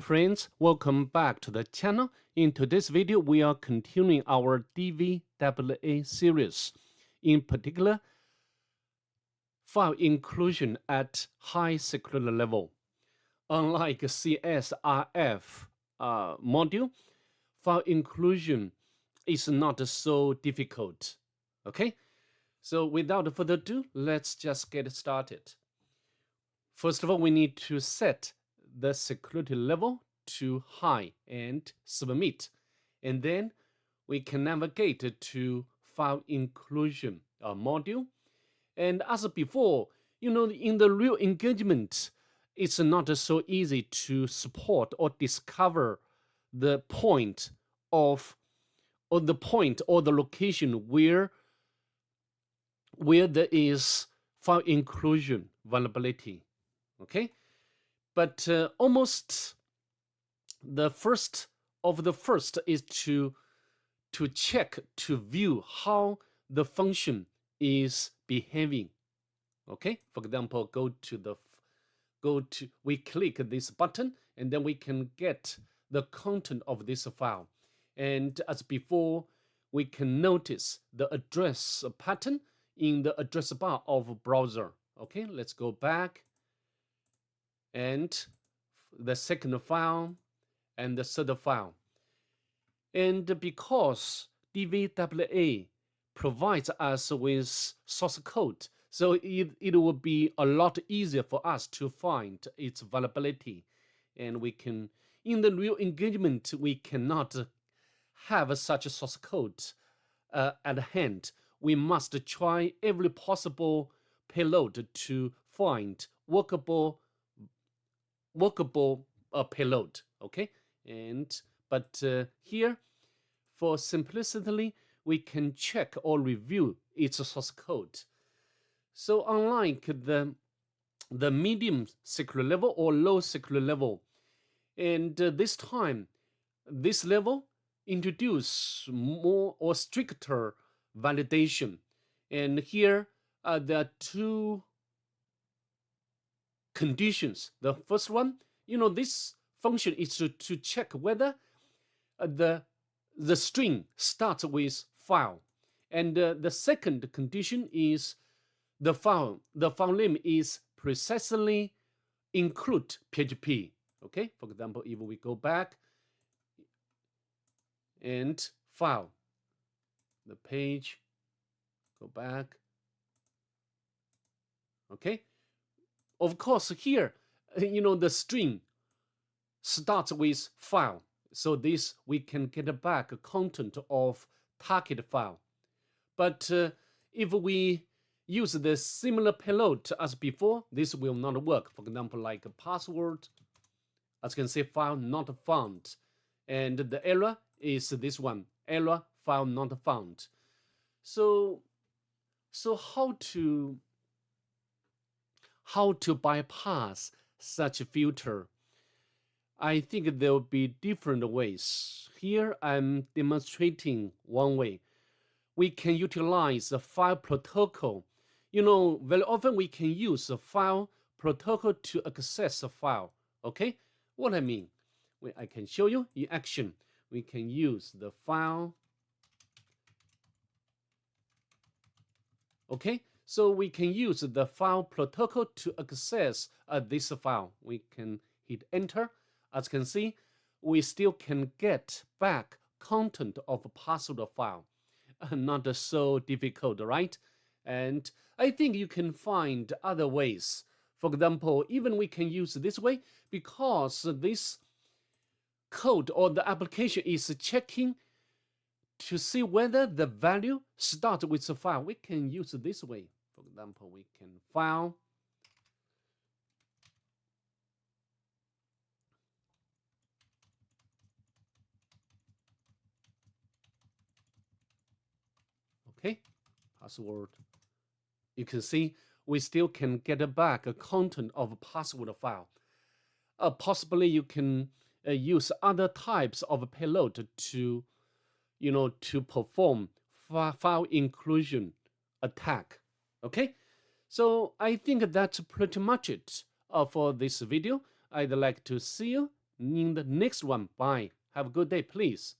Friends, welcome back to the channel. In today's video, we are continuing our DVWA series, in particular, file inclusion at high security level. Unlike CSRF module, file inclusion is not so difficult. Okay, so without further ado, let's just get started. First of all, we need to set the security level to high and submit. And then we can navigate to file inclusion module. And as before, in the real engagement, it's not so easy to support or discover the point of or the location where there is file inclusion vulnerability. Okay, but almost the first is to check, to view how the function is behaving. Okay, for example, we click this button and then we can get the content of this file. And as before, we can notice the address pattern in the address bar of browser. Okay, let's go back. And the second file and the third file. And because DVWA provides us with source code, so it will be a lot easier for us to find its vulnerability. And we can, in the real engagement, we cannot have such a source code at hand. We must try every possible payload to find workable payload. Okay, but here, for simplicity, we can check or review its source code. So unlike the medium security level or low security level, and this time this level introduce more or stricter validation. And here there are two conditions. The first one, this function is to check whether the string starts with file. And the second condition is the file name is precisely include PHP. Okay, for example, if we go back and file, the page, go back. Okay, of course, here, the string starts with file. So this, we can get back content of target file. But if we use the similar payload as before, this will not work. For example, like a password, as you can see, file not found. And the error is this one, error file not found. So how to bypass such a filter? I think there will be different ways. Here I'm demonstrating one way. We can utilize the file protocol. Very often we can use the file protocol to access a file. Okay, what I mean, I can show you in action. We can use the file. Okay, so we can use the file protocol to access this file. We can hit enter. As you can see, we still can get back content of a password file. Not so difficult, right? And I think you can find other ways. For example, even we can use this way because this code or the application is checking to see whether the value starts with the file. We can use this way. For example, we can file. Okay, password. You can see we still can get back a content of a password file. Possibly you can use other types of payload to perform file inclusion attack. Okay, so I think that's pretty much it for this video. I'd like to see you in the next one. Bye. Have a good day, please.